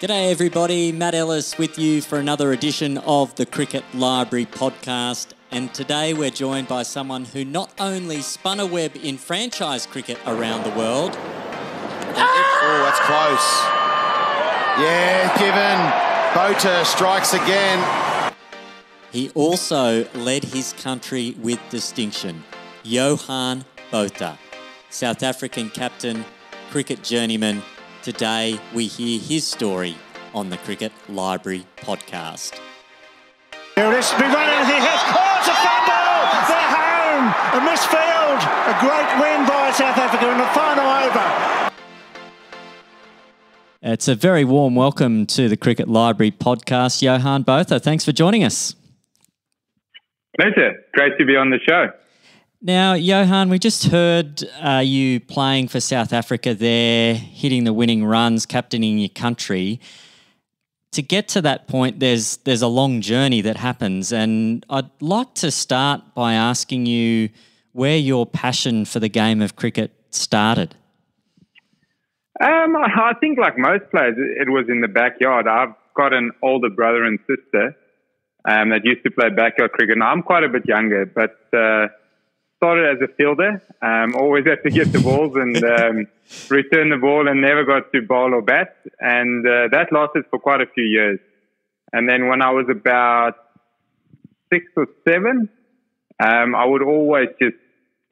G'day everybody, Matt Ellis with you for another edition of the Cricket Library podcast, and today we're joined by someone who not only spun a web in franchise cricket around the world... Oh, that's close. Yeah, given. Botha strikes again. He also led his country with distinction. Johan Botha, South African captain, cricket journeyman. Today we hear his story on the Cricket Library podcast. Here it is, be running, he has, oh, it's a fumble! They're home! A misfield! A great win by South Africa in the final over. It's a very warm welcome to the Cricket Library podcast. Johan Botha, thanks for joining us. Pleasure. Great to be on the show. Now, Johan, we just heard you playing for South Africa there, hitting the winning runs, captaining your country. To get to that point, there's a long journey that happens, and I'd like to start by asking you where your passion for the game of cricket started. I think like most players, it was in the backyard. I've got an older brother and sister that used to play backyard cricket. Now, I'm quite a bit younger, but... started as a fielder, always had to get the balls and return the ball and never got to bowl or bat. And that lasted for quite a few years. And then when I was about 6 or 7, I would always just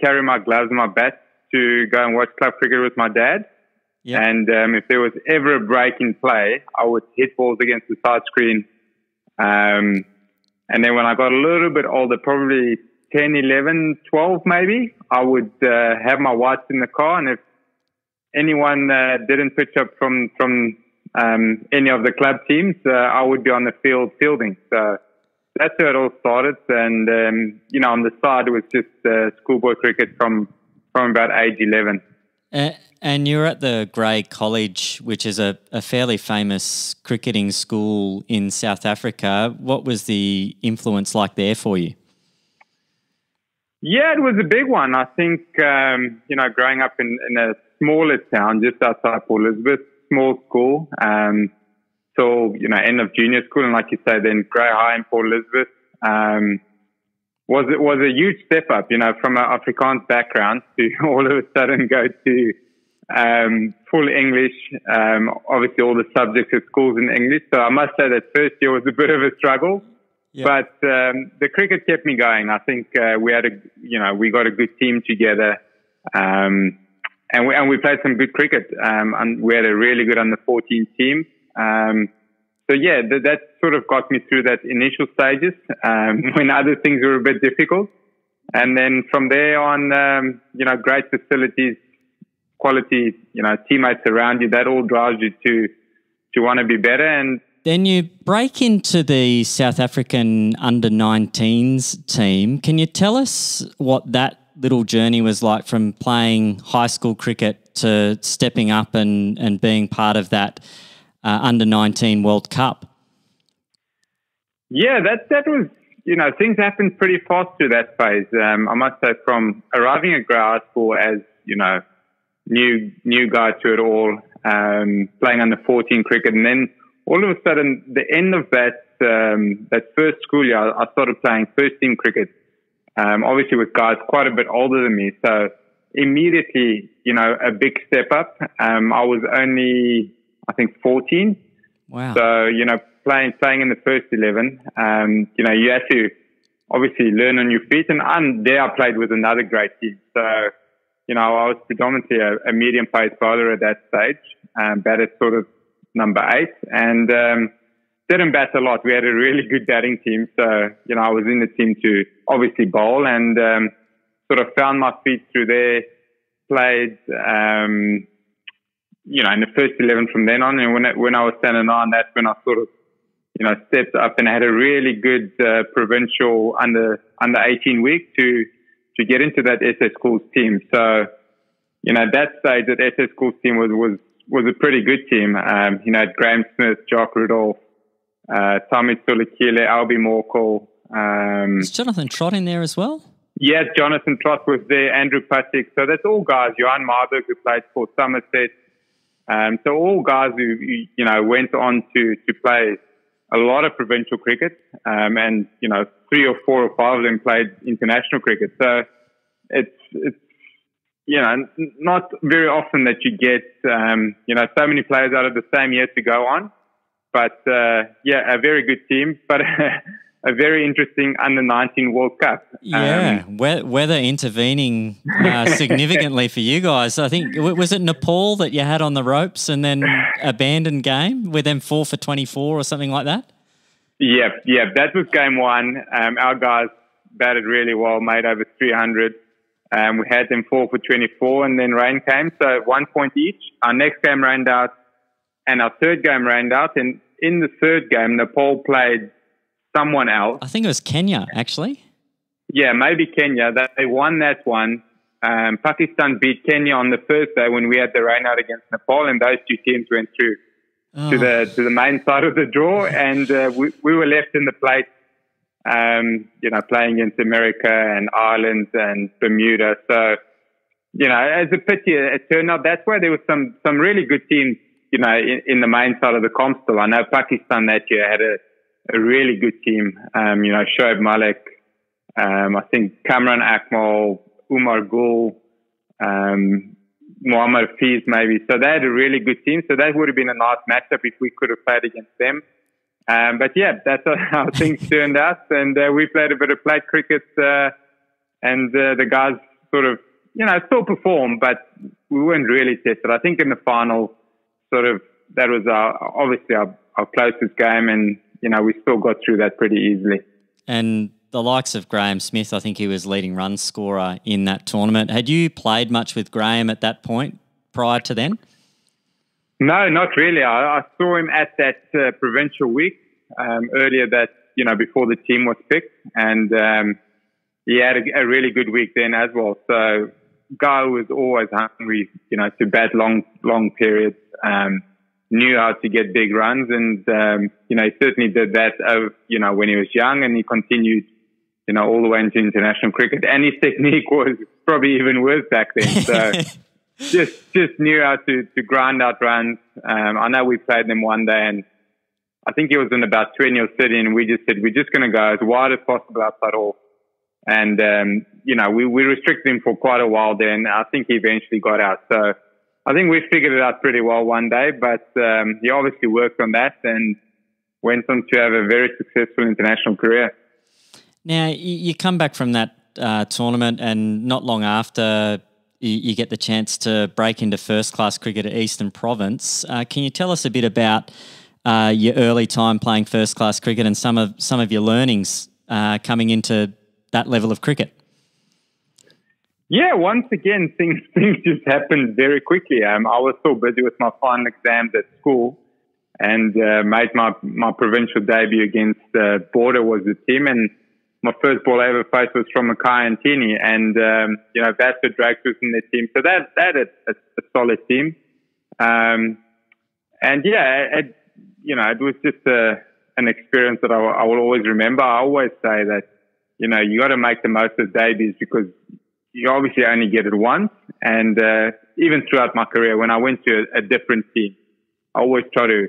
carry my gloves and my bat to go and watch club cricket with my dad. Yep. And if there was ever a break in play, I would hit balls against the side screen. And then when I got a little bit older, probably 10, 11, 12 maybe, I would have my whites in the car, and if anyone didn't pitch up from any of the club teams, I would be on the field fielding. So that's how it all started. And, on the side, it was just schoolboy cricket from about age 11. And you're at the Grey College, which is a fairly famous cricketing school in South Africa. What was the influence like there for you? Yeah, it was a big one. I think, growing up in a smaller town just outside Port Elizabeth, small school, till, end of junior school, and like you say, then Grey High in Port Elizabeth, was a huge step up, from an Afrikaans background to all of a sudden go to full English. Obviously, all the subjects at school's in English. So I must say that first year was a bit of a struggle. Yep. But the cricket kept me going. I think we got a good team together, and we played some good cricket. And we had a really good under-14 team. That sort of got me through that initial stages when other things were a bit difficult. And then from there on, great facilities, quality, teammates around you. That all drives you to want to be better. And then you break into the South African under-19s team. Can you tell us what that little journey was like from playing high school cricket to stepping up and being part of that under-19 World Cup? Yeah, that was, things happened pretty fast through that phase. I must say, from arriving at Grey High School as, new guy to it all, playing under 14 cricket, and then all of a sudden, the end of that first school year, I started playing first team cricket, obviously with guys quite a bit older than me. So immediately, a big step up. I was only, I think, 14. Wow. So, playing in the first 11, you have to obviously learn on your feet. And there I played with another great team. So, I was predominantly a medium-paced bowler at that stage, batted sort of number 8, and didn't bat a lot. We had a really good batting team, so I was in the team to obviously bowl, and sort of found my feet through there. Played, in the first 11 from then on, and when I was standing on, that's when I sort of stepped up, and I had a really good provincial under 18 week to get into that SS Schools team. So that stage, that SS Schools team was a pretty good team. Had Graham Smith, Jock Rudolph, Tommy Tulakile, Albie Morkel. Is Jonathan Trott in there as well? Yes, Jonathan Trott was there, Andrew Patrick. So that's all guys. Johan Marburg, who played for Somerset. So all guys who went on to play a lot of provincial cricket, and 3 or 4 or 5 of them played international cricket. So it's not very often that you get so many players out of the same year to go on. But a very good team, but a very interesting under-19 World Cup. Yeah, weather intervening significantly for you guys. I think, was it Nepal that you had on the ropes and then abandoned game with them 4 for 24 or something like that? Yeah, that was game 1. Our guys batted really well, made over 300. We had them 4 for 24 and then rain came, so 1 point each. Our next game rained out and our third game rained out. And in the third game, Nepal played someone else. I think it was Kenya, actually. Yeah, maybe Kenya. They won that one. Pakistan beat Kenya on the first day when we had the rain out against Nepal, and those 2 teams went through to the main side of the draw, and we were left in the plate, playing against America and Ireland and Bermuda. So, as a pity, it turned out that's where there were some really good teams, in the main side of the comp still. I know Pakistan that year had a really good team. Shoaib Malik, I think Kamran Akmal, Umar Gul, Muhammad Hafiz maybe. So they had a really good team. So that would have been a nice matchup if we could have played against them. But yeah, that's how things turned out. And we played a bit of plate cricket, and the guys sort of, still performed, but we weren't really tested. I think in the final, that was obviously our closest game, and we still got through that pretty easily. And the likes of Graham Smith, I think he was leading run scorer in that tournament. Had you played much with Graham at that point prior to then? No, not really. I saw him at that provincial week earlier before the team was picked, and he had a really good week then as well. So guy was always hungry, to bat long periods. Knew how to get big runs, and he certainly did that when he was young, and he continued all the way into international cricket, and his technique was probably even worse back then. So just knew how to grind out runs. I know we played them one day, and I think he was in about 20 or 30, and we just said we're just going to go as wide as possible outside off. And we restricted him for quite a while there, and I think he eventually got out. So I think we figured it out pretty well one day, but he obviously worked on that and went on to have a very successful international career. Now, you come back from that tournament, and not long after, you get the chance to break into first-class cricket at Eastern Province. Can you tell us a bit about your early time playing first-class cricket and some of your learnings coming into that level of cricket? Yeah, once again, things just happened very quickly. I was so busy with my final exams at school, and made my provincial debut against Border was the team, and my first ball I ever faced was from Mackay Antini, and Basta Drake was in their team, so that had a solid team, and yeah, it was just an experience that I will always remember. I always say that you got to make the most of debuts, because you obviously only get it once. And even throughout my career, when I went to a different team, I always try to,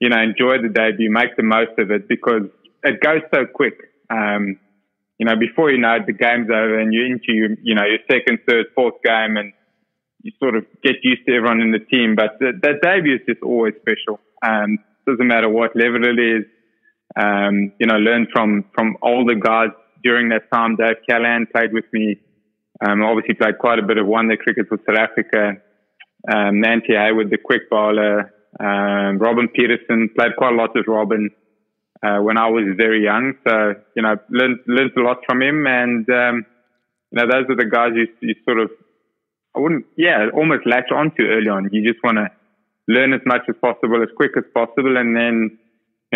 enjoy the debut, make the most of it, because it goes so quick. Before you know it, the game's over and you're into your second, third, fourth game, and you sort of get used to everyone in the team. But that debut is just always special. Doesn't matter what level it is. Learn from older guys during that time. Dave Callahan played with me. Obviously played quite a bit of one-day cricket for South Africa. Nancy Hayward, the quick bowler. Robin Peterson, played quite a lot with Robin when I was very young. So, learned a lot from him. And, those are the guys you sort of, almost latch onto early on. You just want to learn as much as possible, as quick as possible. And then,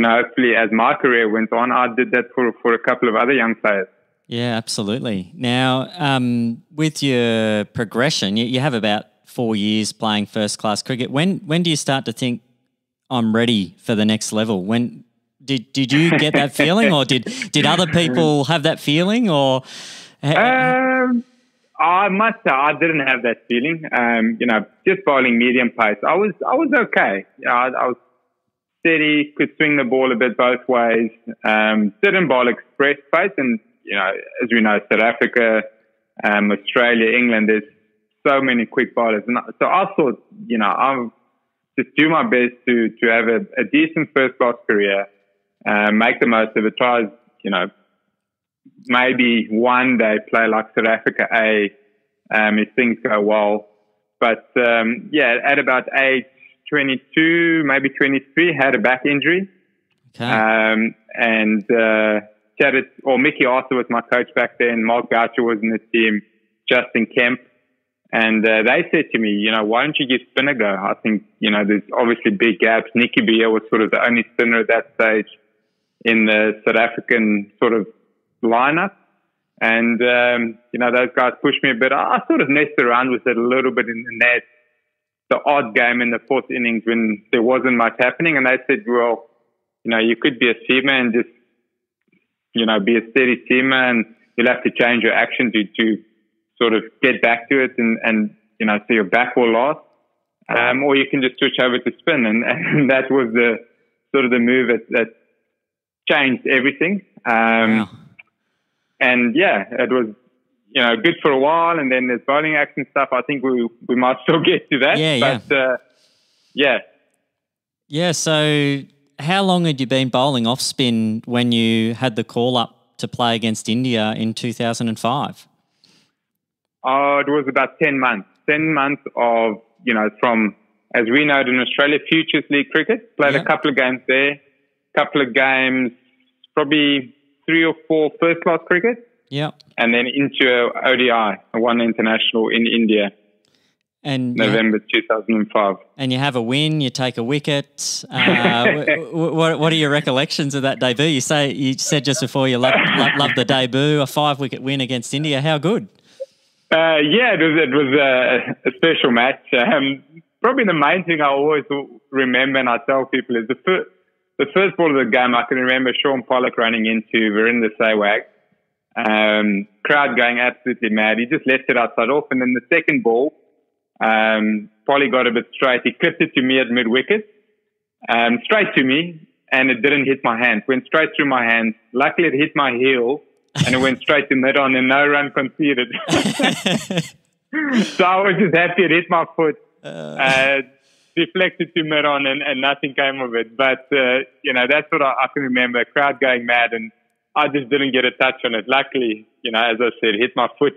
hopefully as my career went on, I did that for a couple of other young players. Yeah, absolutely. Now, with your progression, you have about 4 years playing first-class cricket. When do you start to think, I'm ready for the next level? When did you get that feeling, or did other people have that feeling? Or I must say I didn't have that feeling. You know, just bowling medium pace, I was okay. I was steady, could swing the ball a bit both ways. Didn't bowl express pace, and you know, as we know, South Africa, Australia, England, there's so many quick bowlers, and so I thought, you know, I'll just do my best to have a decent first class career, make the most of it. Try, you know, maybe one day play like South Africa A, if things go well. But yeah, at about age 22, maybe 23, had a back injury. Okay. And chatted, or Mickey Arthur was my coach back then. Mark Goucher was in the team, Justin Kemp. And they said to me, you know, why don't you give spin a go? I think, you know, there's obviously big gaps. Nicky Beer was sort of the only spinner at that stage in the South African sort of lineup. And, you know, those guys pushed me a bit. I sort of messed around with it a little bit in the net, the odd game in the fourth innings when there wasn't much happening. And they said, well, you know, you could be a seamer and just, you know, be a steady seamer, and you'll have to change your action to sort of get back to it and you know, so your back will last. Or you can just switch over to spin. And that was the sort of the move that changed everything. Wow. And yeah, it was, you know, good for a while. And then there's bowling action stuff. I think we might still get to that. Yeah, but, yeah. Yeah, so how long had you been bowling off spin when you had the call up to play against India in 2005? Oh, it was about 10 months. 10 months of, you know, from, as we know it in Australia, Futures League cricket. Played a couple of games there, couple of games, probably 3 or 4 first-class cricket. Yeah. And then into a ODI, a one international in India, and November 2005. And you have a win, you take a wicket. What are your recollections of that debut? You said just before you loved the debut, a 5-wicket win against India. How good? Yeah, it was a special match. Probably the main thing I always remember, and I tell people, is the first ball of the game. I can remember Sean Pollock running into Virender Sehwag, crowd going absolutely mad. He just left it outside off, and then the second ball, Polly got a bit straight. He clipped it to me at mid-wicket, straight to me, and it didn't hit my hand. Went straight through my hand. Luckily, it hit my heel, and it went straight to mid-on, and no run conceded. So I was just happy it hit my foot, deflected to mid-on, and nothing came of it. But, you know, that's what I can remember, a crowd going mad, and I just didn't get a touch on it. Luckily, you know, as I said, hit my foot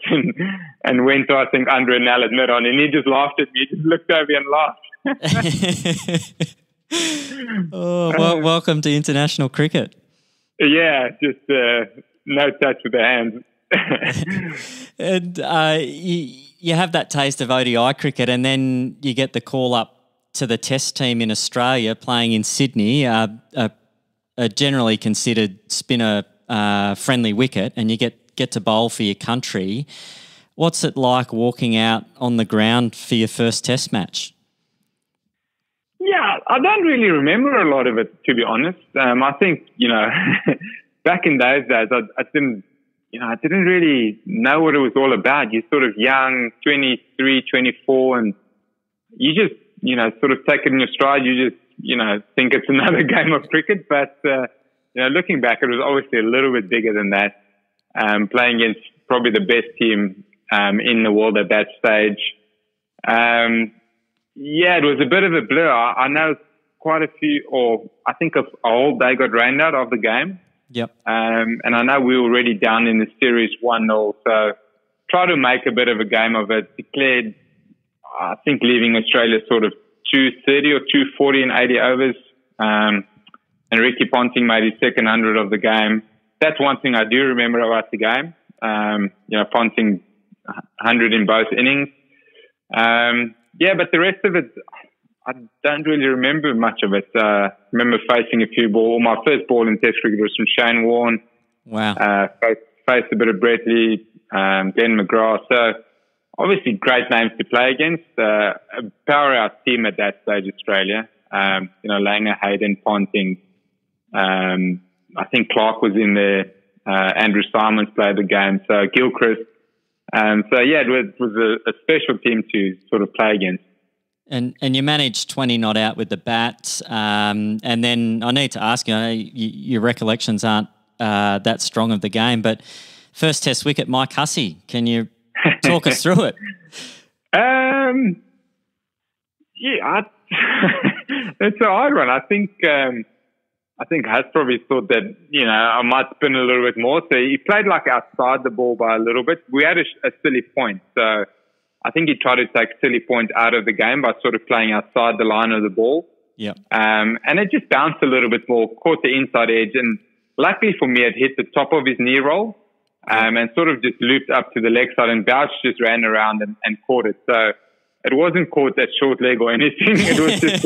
and went, I think, under a nail at mid-on, and he just laughed at me. He just looked over and laughed. Oh, well, welcome to international cricket. Yeah, just no touch with the hands. And you have that taste of ODI cricket, and then you get the call up to the Test team in Australia, playing in Sydney, a generally considered spinner friendly wicket, and you get to bowl for your country. What's it like walking out on the ground for your first Test match? Yeah, I don't really remember a lot of it, to be honest. I think, you know, back in those days, I didn't really know what it was all about. You're sort of young, 23, 24, and you just, you know, sort of take it in your stride. You just, you know, think it's another game of cricket. But, you know, looking back, it was obviously a little bit bigger than that. Playing against probably the best team in the world at that stage. Yeah, it was a bit of a blur. I know quite a few, or I think a whole day got rained out of the game. Yep. And I know we were already down in the series 1-0, so try to make a bit of a game of it. Declared, I think, leaving Australia sort of 230 or 240 in 80 overs. And Ricky Ponting made his second 100 of the game. That's one thing I do remember about the game. You know, Ponting 100 in both innings. Yeah, but the rest of it, I don't really remember much of it. Remember facing a few balls. My first ball in Test cricket was from Shane Warne. Wow. Faced a bit of Brett Lee, Glenn McGrath. So obviously great names to play against. A powerhouse team at that stage, Australia. You know, Langer, Hayden, Ponting. I think Clark was in there. Andrew Simons played the game. So Gilchrist. So yeah, it was a special team to sort of play against. And you managed 20 not out with the bat. And then I need to ask you, I know your recollections aren't that strong of the game, but first Test wicket, Mike Hussey. Can you talk us through it? Yeah, it's a hard one. I think Huss probably thought that, I might spin a little bit more. So he played like outside the ball by a little bit. We had a silly point. So I think he tried to take silly point out of the game by sort of playing outside the line of the ball. Yeah. And it just bounced a little bit more, caught the inside edge. And luckily for me, it hit the top of his knee roll and sort of just looped up to the leg side, and Bouch just ran around and caught it. So it wasn't caught that short leg or anything. It was just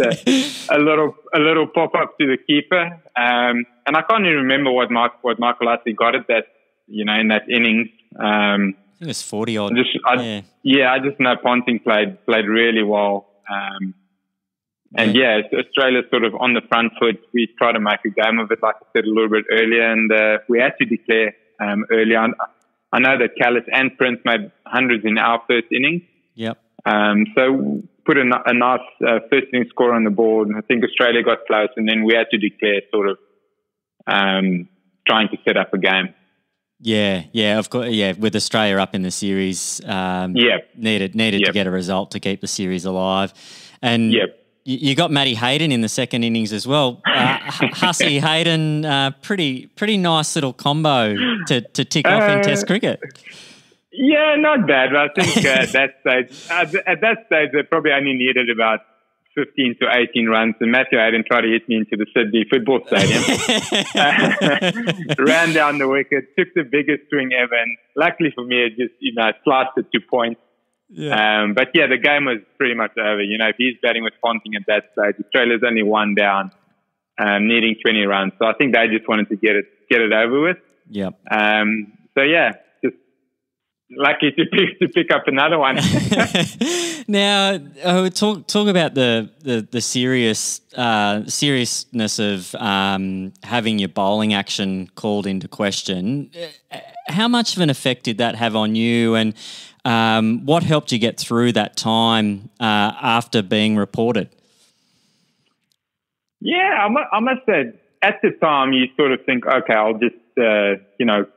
a little pop up to the keeper. And I can't even remember what Michael Hussey got at that, in that innings. I think it was 40 odd. I just know Ponting played really well. And Australia's sort of on the front foot. We tried to make a game of it, like I said a little bit earlier, and we had to declare early on. I know that Callis and Prince made hundreds in our first innings. Yep. So put a nice first inning score on the board. I think Australia got close, and then we had to declare sort of trying to set up a game. Yeah, of course. Yeah, with Australia up in the series, needed to get a result to keep the series alive, and you got Matty Hayden in the second innings as well. Hussey Hayden, pretty nice little combo to tick off in Test cricket. Yeah, not bad. But I think at that stage, they probably only needed about 15 to 18 runs, and Matthew Hayden tried to hit me into the Sydney football stadium. Ran down the wicket, took the biggest swing ever, and luckily for me, it just sliced it to points. Yeah. But yeah, the game was pretty much over. If he's batting with Ponting at that stage, Australia's only one down, needing 20 runs. So I think they just wanted to get it over with. Yep. So yeah, just lucky to pick up another one. Now, talk about the seriousness of having your bowling action called into question. How much of an effect did that have on you, and what helped you get through that time after being reported? Yeah, I must say, at the time you sort of think, okay, I'll just go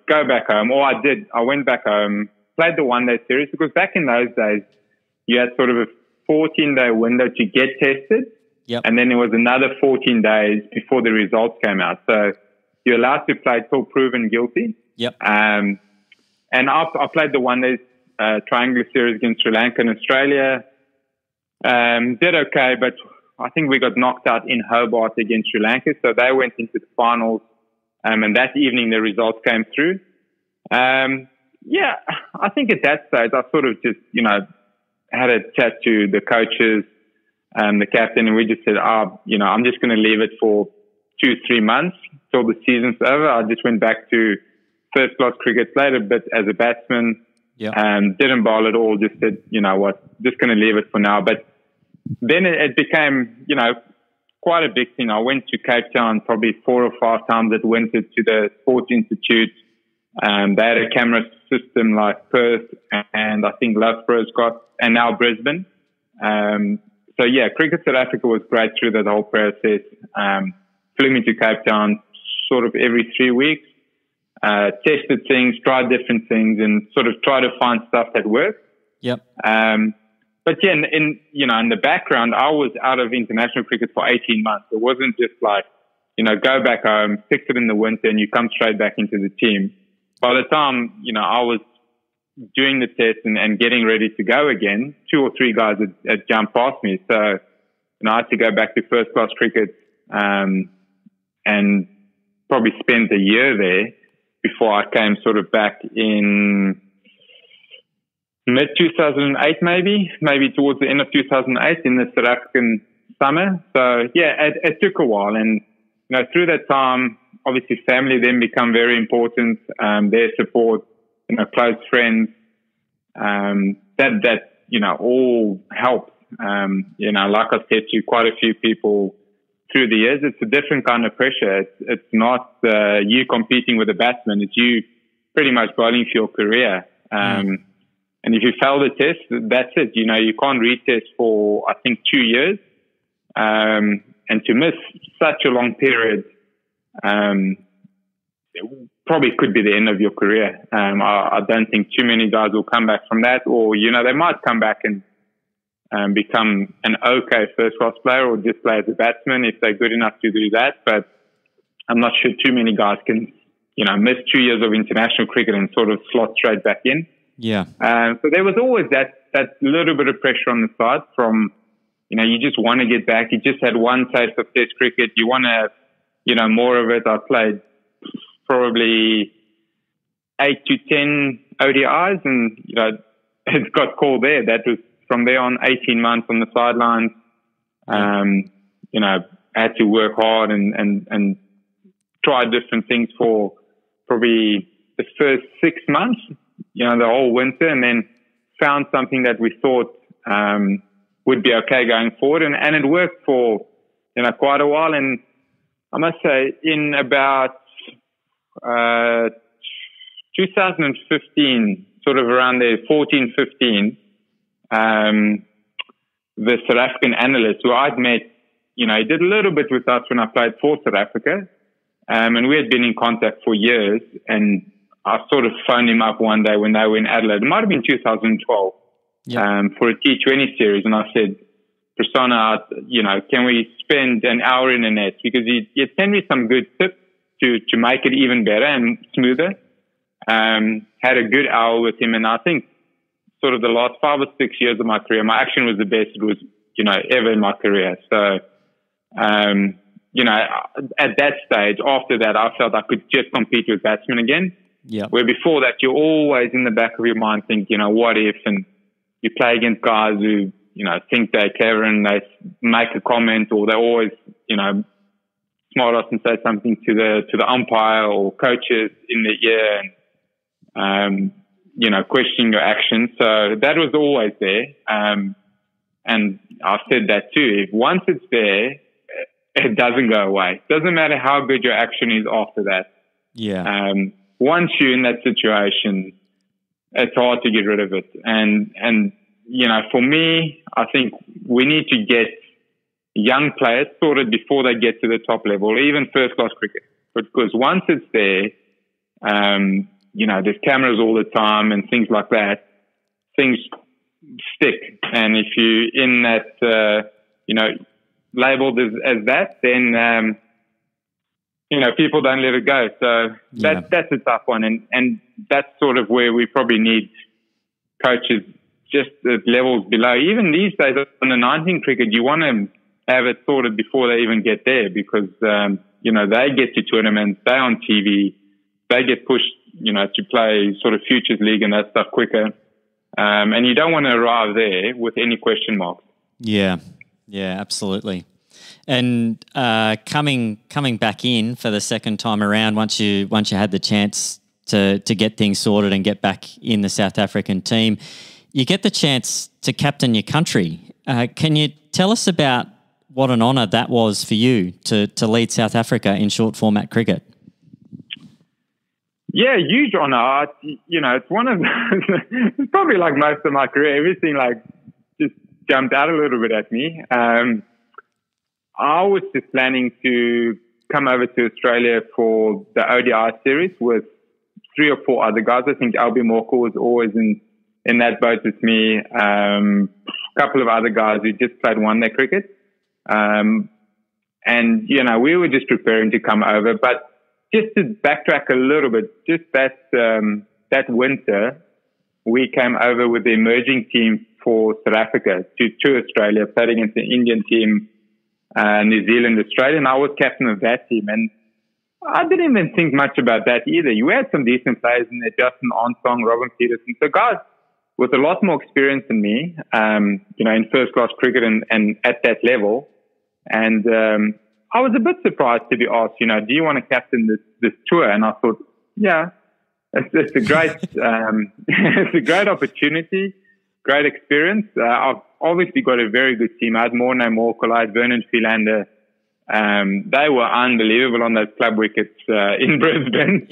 back home. Or I did. I went back home, played the one-day series, because back in those days you had sort of a 14-day window to get tested. Yep. And then there was another 14 days before the results came out. So you're allowed to play till proven guilty. Yep. And I played the one-day triangular series against Sri Lanka and Australia. Did okay, but I think we got knocked out in Hobart against Sri Lanka. So they went into the finals. And that evening the results came through. I think at that stage I sort of just, had a chat to the coaches, the captain, and we just said, I'm just going to leave it for 2-3 months till the season's over. I just went back to first class cricket, played a bit as a batsman, didn't bowl at all, just said, just going to leave it for now. But then it became, quite a big thing. I went to Cape Town probably 4 or 5 times that winter to the Sports Institute. They had a camera system like Perth and I think Loughborough's got, and now Brisbane. So yeah, Cricket South Africa was great through that whole process. Flew me to Cape Town sort of every 3 weeks, tested things, tried different things, and sort of tried to find stuff that worked. Yep. But yeah, in the background, I was out of international cricket for 18 months. It wasn't just like, go back home, fix it in the winter, and you come straight back into the team. By the time, I was doing the test and getting ready to go again, 2 or 3 guys had jumped past me. So, I had to go back to first class cricket, and probably spent a year there before I came sort of back in mid 2008, maybe towards the end of 2008 in the South African summer. So yeah, it took a while, and through that time, obviously family then become very important. Their support, close friends, that all helped. Like I said to quite a few people through the years, it's a different kind of pressure. It's not you competing with a batsman. It's you pretty much bowling for your career. And if you fail the test, that's it. You know, you can't retest for, I think, 2 years. And to miss such a long period, it probably could be the end of your career. I don't think too many guys will come back from that, or, you know, they might come back and become an okay first-class player or just play as a batsman if they're good enough to do that. But I'm not sure too many guys can, you know, miss 2 years of international cricket and sort of slot straight back in. Yeah. So there was always that little bit of pressure on the side from, you know, you just want to get back. You just had one taste of Test cricket. You want to have, you know, more of it. I played probably 8 to 10 ODIs, and, you know, it got called there. That was from there on 18 months on the sidelines. You know, I had to work hard and try different things for probably the first 6 months, you know, the whole winter, and then found something that we thought would be okay going forward. And it worked for, you know, quite a while. And I must say, in about 2015, sort of around there, 14, 15, the South African analyst who I'd met, you know, he did a little bit with us when I played for South Africa. And we had been in contact for years. And I sort of phoned him up one day when they were in Adelaide. It might have been 2012 for a T20 series. And I said, Prasanna, you know, can we spend an hour in the net? Because he sent me some good tips to make it even better and smoother. Had a good hour with him. And I think sort of the last 5 or 6 years of my career, my action was the best it was, you know, ever in my career. So, you know, at that stage, after that, I felt I could just compete with batsmen again. Yeah. Where before that, you're always in the back of your mind think, you know, what if? And you play against guys who, you know, think they're clever and they make a comment, or they always, you know, smart ass and say something to the umpire or coaches in the ear, and you know, questioning your actions. So that was always there. And I've said that too. If once it's there, it doesn't go away. Doesn't matter how good your action is after that. Yeah. Once you're in that situation, it's hard to get rid of it. And you know, for me, I think we need to get young players sorted before they get to the top level, or even first-class cricket. Because once it's there, you know, there's cameras all the time and things like that. Things stick. And if you're in that, you know, labeled as that, then, you know, people don't let it go. So that's a tough one. And that's sort of where we probably need coaches just at levels below. Even these days on the 19 cricket, you want to have it sorted before they even get there, because, you know, they get to tournaments, they're on TV, they get pushed, you know, to play sort of Futures League and that stuff quicker. And you don't want to arrive there with any question marks. Yeah. Yeah, absolutely. And coming back in for the second time around, once you had the chance to get things sorted and get back in the South African team, you get the chance to captain your country. Can you tell us about what an honour that was for you to lead South Africa in short format cricket? Yeah, huge honour. You know, it's one of it's probably like most of my career. Everything like just jumped out a little bit at me. I was just planning to come over to Australia for the ODI Series with 3 or 4 other guys. I think Albie Morkel was always in that boat with me. A couple of other guys who just played one-day cricket. And, you know, we were just preparing to come over. But just to backtrack a little bit, just that winter, we came over with the emerging team for South Africa to Australia, played against the Indian team, New Zealand, Australia, and I was captain of that team. And I didn't even think much about that either. You had some decent players in there, Justin Armstrong, Robin Peterson. So guys with a lot more experience than me, you know, in first-class cricket and at that level. And I was a bit surprised to be asked, you know, do you want to captain this tour? And I thought, yeah, it's a great, it's a great opportunity, great experience. I've obviously got a very good team. I had Morne Morkel, I had Vernon Philander. They were unbelievable on those club wickets in Brisbane.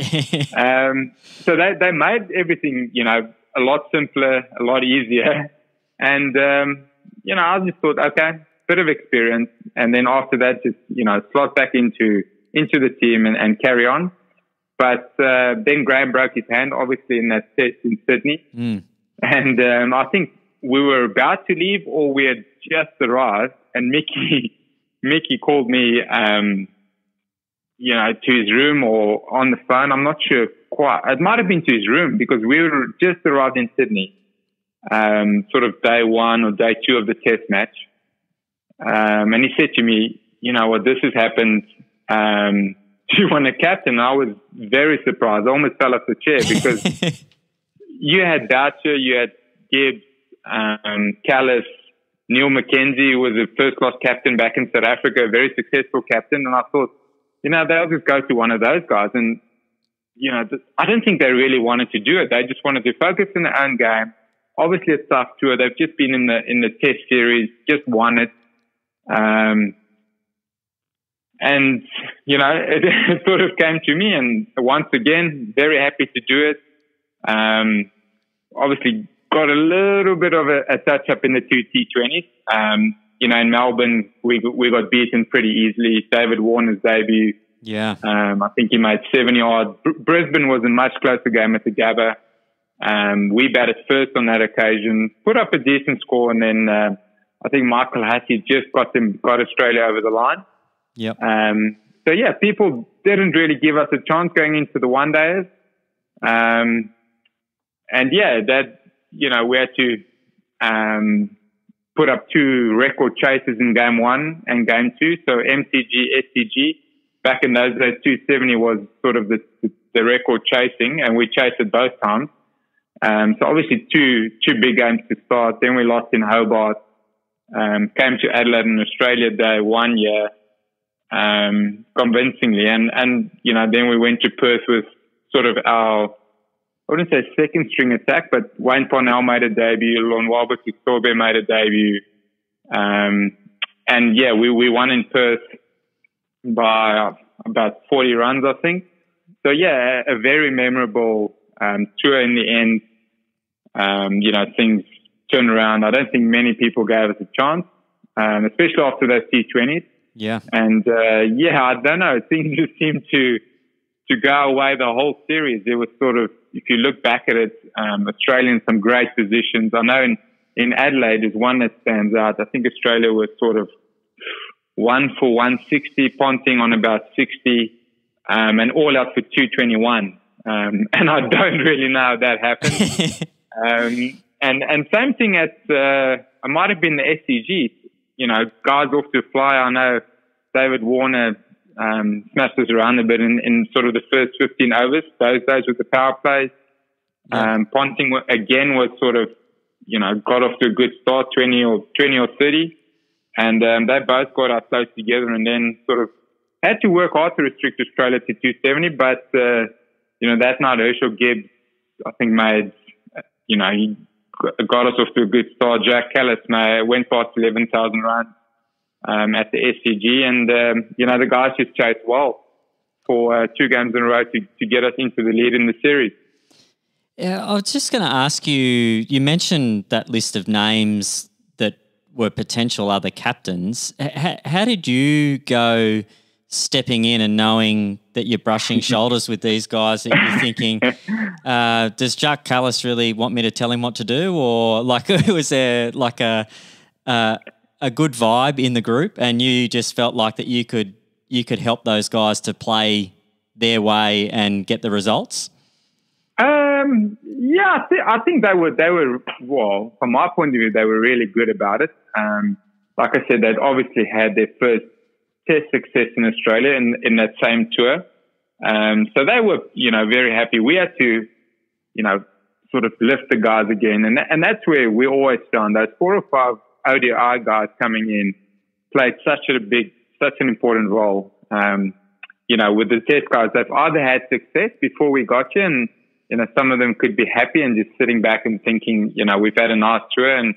So they made everything, you know, a lot simpler, a lot easier. And, I just thought, okay, bit of experience. And then after that, just, slot back into the team and carry on. But then Graham broke his hand, obviously, in that test in Sydney. And I think we were about to leave or we had just arrived. And Mickey called me, to his room or on the phone. I'm not sure quite. It might have been to his room because we were just arrived in Sydney, sort of day 1 or day 2 of the test match. And he said to me, this has happened. Do you want to captain? I was very surprised. I almost fell off the chair because you had Boucher, you had Gibbs, Callis, Neil McKenzie was a first-class captain back in South Africa, a very successful captain. And I thought, they'll just go to one of those guys. And, I don't think they really wanted to do it. They just wanted to focus on their own game. Obviously, a tough tour. They've just been in the Test series, just won it. And, it sort of came to me. And once again, very happy to do it. Obviously, got a little bit of a touch-up in the 2 T20s. In Melbourne, we got beaten pretty easily. David Warner's debut. Yeah. I think he made 70 odd. Brisbane was a much closer game at the Gabba. We batted first on that occasion, put up a decent score, and then I think Michael Hussey just got Australia over the line. Yep. So yeah, people didn't really give us a chance going into the one-dayers. And yeah, that, we had to put up 2 record chases in game 1 and game 2. So MCG, SCG. Back in those days, 270 was sort of the record chasing, and we chased it both times. So obviously two big games to start. Then we lost in Hobart. Came to Adelaide and Australia Day 1 year, convincingly. And then we went to Perth with sort of our, I wouldn't say second string attack, but Wayne Parnell made a debut, Lonwabo Kisobe made a debut. And yeah, we won in Perth by about 40 runs, I think. So yeah, a very memorable tour in the end. Things turned around. I don't think many people gave us a chance, especially after those T20s. Yeah. And I don't know, things just seemed to go away the whole series. It was sort of, if you look back at it, Australia in some great positions. I know in Adelaide is one that stands out. I think Australia was sort of 1 for 160, Ponting on about 60, and all out for 221. And I don't really know how that happened. And same thing at, it might have been the SCG, guys off to fly. I know David Warner smashed us around a bit in sort of the first 15 overs, those days with the power plays. Ponting again was sort of, got off to a good start, 20 or 30. And they both got us close together and then sort of had to work hard to restrict Australia to 270. But, that night Herschel Gibbs, I think, made, he got us off to a good start. Jack Callis went past 11,000 runs at the SCG. And, the guys just chased well for 2 games in a row to get us into the lead in the series. Yeah, I was just going to ask you, you mentioned that list of names that were potential other captains. How did you go stepping in and knowing that you're brushing shoulders with these guys, that you're thinking, does Jack Callis really want me to tell him what to do? Or was there like a good vibe in the group and you just felt like that you could help those guys to play their way and get the results? Yeah, I think they were, well, from my point of view, they were really good about it. Like I said, they'd obviously had their first test success in Australia in that same tour. So they were, very happy. We had to, sort of lift the guys again. And that's where we always found those 4 or 5 ODI guys coming in played such an important role. With the test guys, they've either had success before we got you, and some of them could be happy and just sitting back and thinking, we've had a nice tour and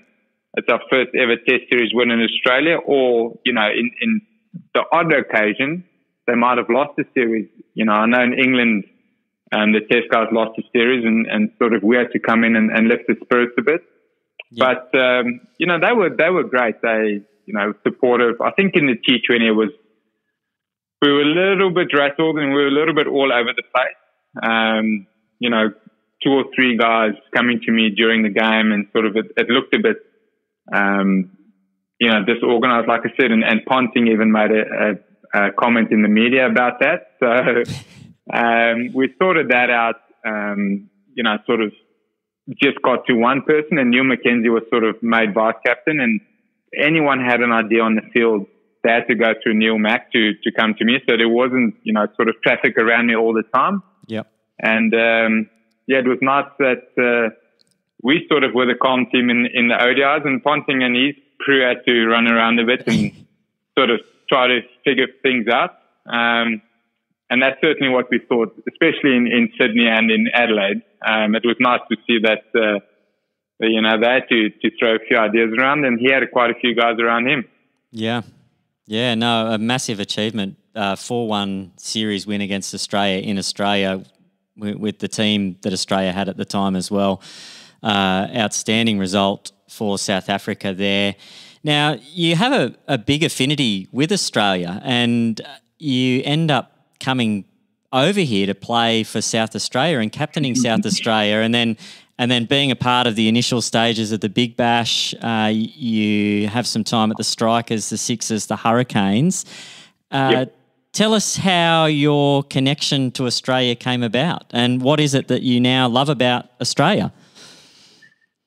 it's our first ever test series win in Australia, or, in the odd occasion, they might have lost the series. I know in England, The Test guys lost the series, and sort of we had to come in and lift the spirits a bit. Yeah. But you know, they were great. They, you know, supportive. I think in the T20 we were a little bit rattled and we were a little bit all over the place. You know, 2 or 3 guys coming to me during the game, and sort of it looked a bit, you know, disorganized, like I said, and Ponting even made a comment in the media about that. So we sorted that out. You know, sort of just got to one person, and Neil McKenzie was sort of made vice captain, and anyone had an idea on the field, they had to go through Neil Mack to come to me. So there wasn't, you know, sort of traffic around me all the time. Yep. And yeah, it was nice that we sort of were the calm team in the ODIs, and Ponting and his crew had to run around a bit and sort of try to figure things out. And that's certainly what we thought, especially in Sydney and in Adelaide. It was nice to see that, you know, they had to throw a few ideas around, and he had quite a few guys around him. Yeah. Yeah, no, a massive achievement. 4-1 series win against Australia in Australia with the team that Australia had at the time as well. Outstanding result for South Africa there. Now, you have a big affinity with Australia, and you end up coming over here to play for South Australia and captaining South Australia, and then being a part of the initial stages of the Big Bash. You have some time at the Strikers, the Sixers, the Hurricanes. Yep. Tell us how your connection to Australia came about, and what is it that you now love about Australia?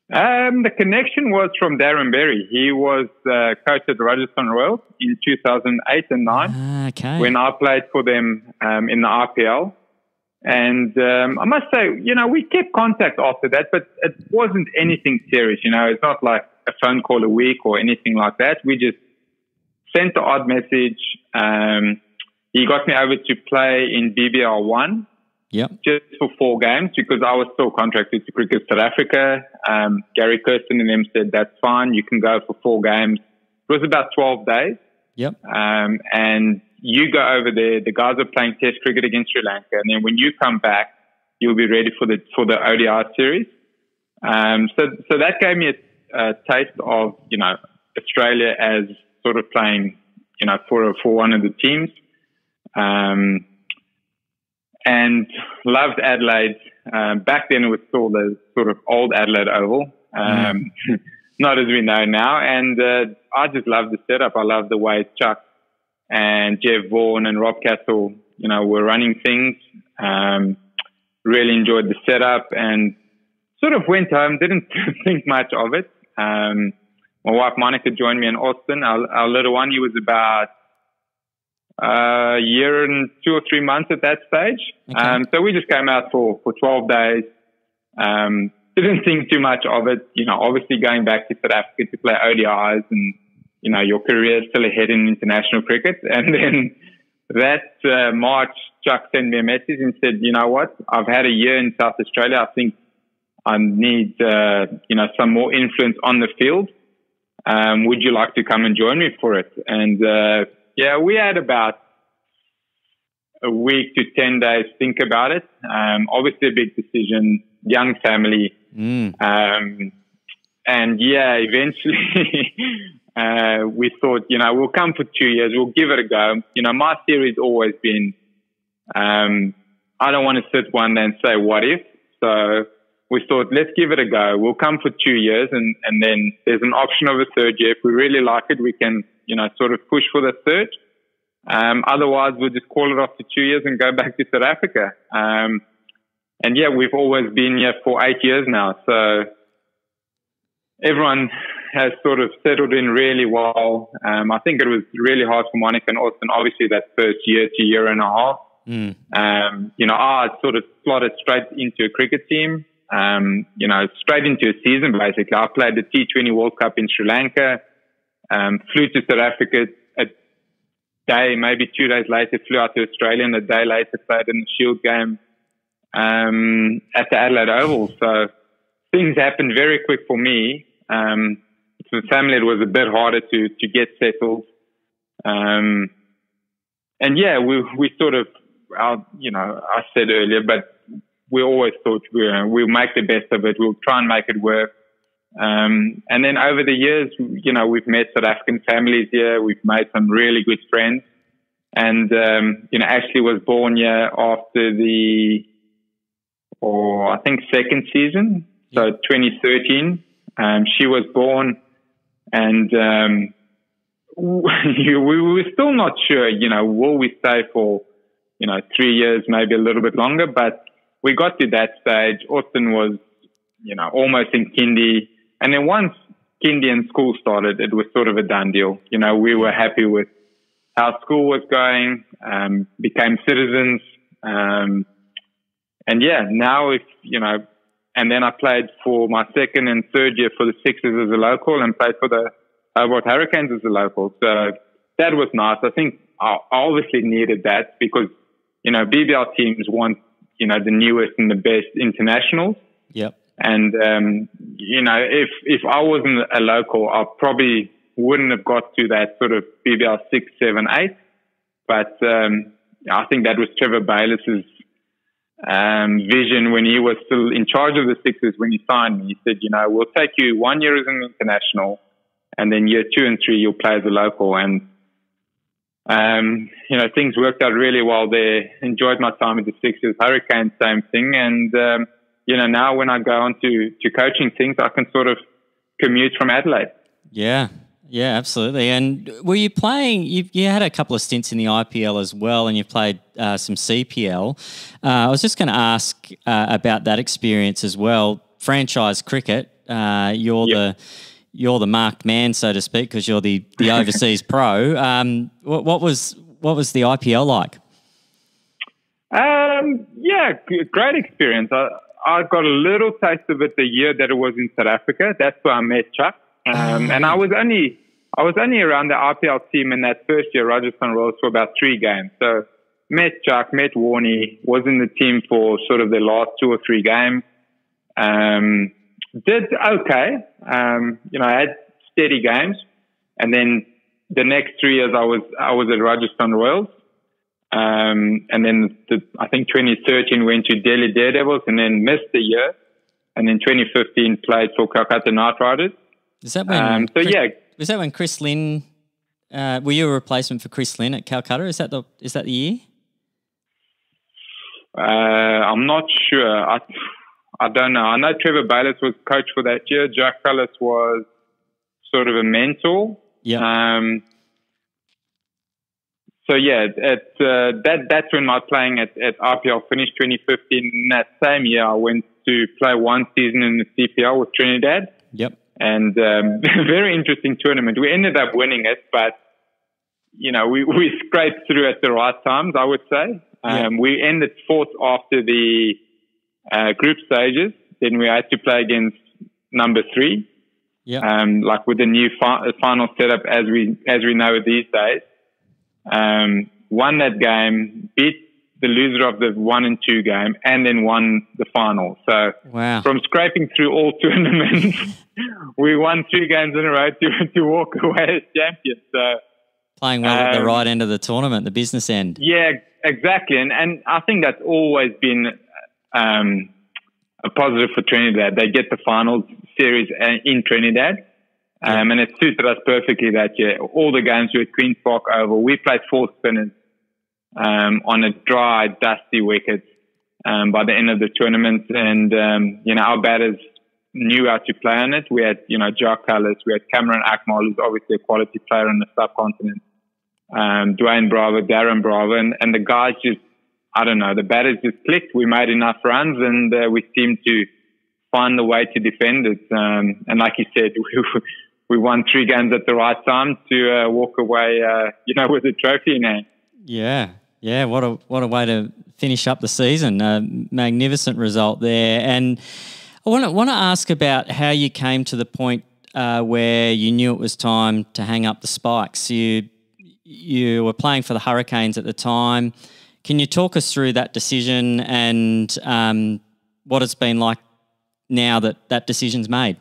The connection was from Darren Berry. He was coach at the Rajasthan Royals in 2008 and 9 okay. when I played for them in the IPL. And I must say, you know, we kept contact after that, but it wasn't anything serious. You know, it's not like a phone call a week or anything like that. We just sent the odd message. He got me over to play in BBL 1. Yep. Just for 4 games, because I was still contracted to Cricket South Africa. Gary Kirsten and them said, that's fine, you can go for 4 games. It was about 12 days. Yep. And you go over there, the guys are playing Test cricket against Sri Lanka, and then when you come back, you'll be ready for the ODI Series. So that gave me a taste of, you know, Australia as sort of playing, you know, for one of the teams. And loved Adelaide. Back then it was still the sort of old Adelaide Oval, not as we know now. And I just loved the setup. I loved the way Chuck and Jeff Vaughan and Rob Castle, you know, were running things. Really enjoyed the setup, and sort of went home, didn't think much of it. My wife Monica joined me in Austin. Our little one, he was about a year and 2 or 3 months at that stage. Okay. So we just came out for 12 days. Didn't think too much of it. You know, obviously going back to South Africa to play ODIs, and, you know, your career is still ahead in international cricket. And then that March, Chuck sent me a message and said, you know what, I've had a year in South Australia. I think I need, you know, some more influence on the field. Would you like to come and join me for it? And, yeah, we had about a week to 10 days to think about it. Obviously a big decision, young family. And yeah, eventually we thought, you know, we'll come for 2 years. We'll give it a go. You know, my theory's always been, I don't want to sit one day and say, what if? So we thought, let's give it a go. We'll come for 2 years, and then there's an option of a third year. If we really like it, we can, you know, sort of push for the third. Otherwise, we'll just call it off to 2 years and go back to South Africa. And yeah, we've always been here for 8 years now. So everyone has sort of settled in really well. I think it was really hard for Monica and Austin, obviously that first year to year and a half. You know, I sort of slotted straight into a cricket team, you know, straight into a season basically. I played the T20 World Cup in Sri Lanka, flew to South Africa a day, maybe 2 days later, flew out to Australia, and a day later played in the Shield game at the Adelaide Oval. So things happened very quick for me. For the family, it was a bit harder to get settled. And yeah, we sort of, you know, I said earlier, but we always thought we'll make the best of it. We'll try and make it work. And then over the years, you know, we've met South African families here. We've made some really good friends. And, you know, Ashley was born here after I think second season. So 2013, she was born, and, we were still not sure, you know, will we stay for, you know, 3 years, maybe a little bit longer, but we got to that stage. Austin was, you know, almost in kindy. And then once kindy and school started, it was sort of a done deal. You know, we were happy with how school was going, became citizens. And yeah, now if, you know, and then I played for my second and third year for the Sixers as a local and played for the Hobart Hurricanes as a local. So that was nice. I think I obviously needed that because, you know, BBL teams want, you know, the newest and the best internationals. Yep. And, you know, if I wasn't a local, I probably wouldn't have got to that sort of BBL 6, 7, 8. But I think that was Trevor Bayliss's vision when he was still in charge of the Sixers when he signed me. He said, you know, we'll take you 1 year as an international, and then year 2 and 3 you'll play as a local. And you know, things worked out really well there. Enjoyed my time with the Sixers. Hurricanes, same thing. And you know, now when I go on to coaching things, I can sort of commute from Adelaide. Yeah. Yeah, absolutely. And were you playing, you had a couple of stints in the IPL as well, and you played some CPL. I was just going to ask about that experience as well. Franchise cricket, you're the marked man, so to speak, because you're the overseas pro. What was the IPL like? Yeah, great experience. I got a little taste of it the year that it was in South Africa. That's where I met Chuck. And I was only around the IPL team in that first year, Rajasthan Royals, for about 3 games. So met Chuck, met Warnie, was in the team for sort of the last 2 or 3 games. Did okay. You know, I had steady games. And then the next 3 years I was at Rajasthan Royals. And then I think 2013 went to Delhi Daredevils and then missed a year. And then 2015 played for Calcutta Knight Riders. Is that when? Was that when Chris Lynn? Were you a replacement for Chris Lynn at Calcutta? Is that the year? I'm not sure. I don't know. I know Trevor Bayliss was coach for that year. Jack Cullis was sort of a mentor. Yeah. So yeah, that's when my playing at RPL finished 2015. In that same year, I went to play 1 season in the CPL with Trinidad. Yep. And very interesting tournament. We ended up winning it, but you know, we scraped through at the right times, I would say. We ended 4th after the group stages. Then we had to play against number 3. Yeah. Like with the new final setup as we know it these days. Won that game, beat the loser of the 1 and 2 game, and then won the final. So wow. From scraping through all tournaments, we won 3 games in a row to walk away as champions. So playing well at the right end of the tournament, the business end. Yeah, exactly. And I think that's always been a positive for Trinidad. They get the finals series in Trinidad. And it suited us perfectly that year. All the games were at Queen's Park Oval. We played 4 spinners on a dry, dusty wicket by the end of the tournament. And, you know, our batters knew how to play on it. We had, you know, Jack Cullis. We had Cameron Akmal, who's obviously a quality player on the subcontinent. Dwayne Bravo, Darren Bravo. And the guys just, I don't know, the batters just clicked. We made enough runs and we seemed to find the way to defend it. And like you said, we won 3 games at the right time to walk away, you know, with a trophy in hand. Yeah. What a way to finish up the season. Magnificent result there. And I want to ask about how you came to the point where you knew it was time to hang up the spikes. You were playing for the Hurricanes at the time. Can you talk us through that decision and what it's been like now that decision's made?